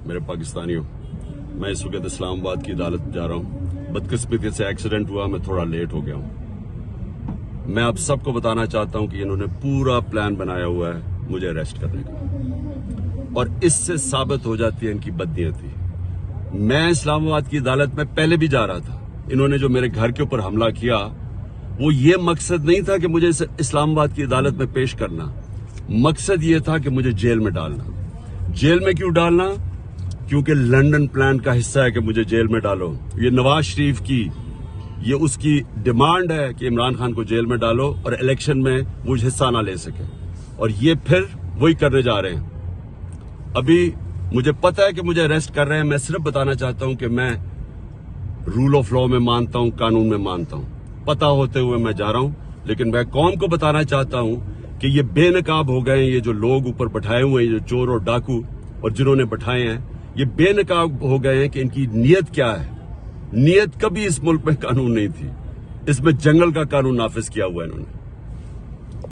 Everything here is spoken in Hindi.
मेरे पाकिस्तानियों, मैं इस वक्त इस्लामाबाद की अदालत जा रहा हूँ। बदकिस्मती से एक्सीडेंट हुआ, मैं थोड़ा लेट हो गया हूँ। मैं आप सबको बताना चाहता हूँ कि इन्होंने पूरा प्लान बनाया हुआ है मुझे अरेस्ट करने का, और इससे साबित हो जाती है इनकी बदनीयती। मैं इस्लामाबाद की अदालत में पहले भी जा रहा था। इन्होंने जो मेरे घर के ऊपर हमला किया, वो ये मकसद नहीं था कि मुझे इस्लामाबाद की अदालत में पेश करना। मकसद ये था कि मुझे जेल में डालना। जेल में क्यों डालना? क्योंकि लंदन प्लान का हिस्सा है कि मुझे जेल में डालो। ये नवाज शरीफ की, ये उसकी डिमांड है कि इमरान खान को जेल में डालो और इलेक्शन में वो हिस्सा ना ले सके, और ये फिर वही करने जा रहे हैं। अभी मुझे पता है कि मुझे अरेस्ट कर रहे हैं। मैं सिर्फ बताना चाहता हूं कि मैं रूल ऑफ लॉ में मानता हूं, कानून में मानता हूं। पता होते हुए मैं जा रहा हूं, लेकिन मैं कौम को बताना चाहता हूं कि ये बेनकाब हो गए हैं। ये जो लोग ऊपर बैठाए हुए हैं, ये जो चोर और डाकू और जिन्होंने बैठाए हैं, ये बेनकाब हो गए हैं कि इनकी नीयत क्या है। नीयत कभी इस मुल्क में कानून नहीं थी। इसमें जंगल का कानून नाफिज किया हुआ है इन्होंने।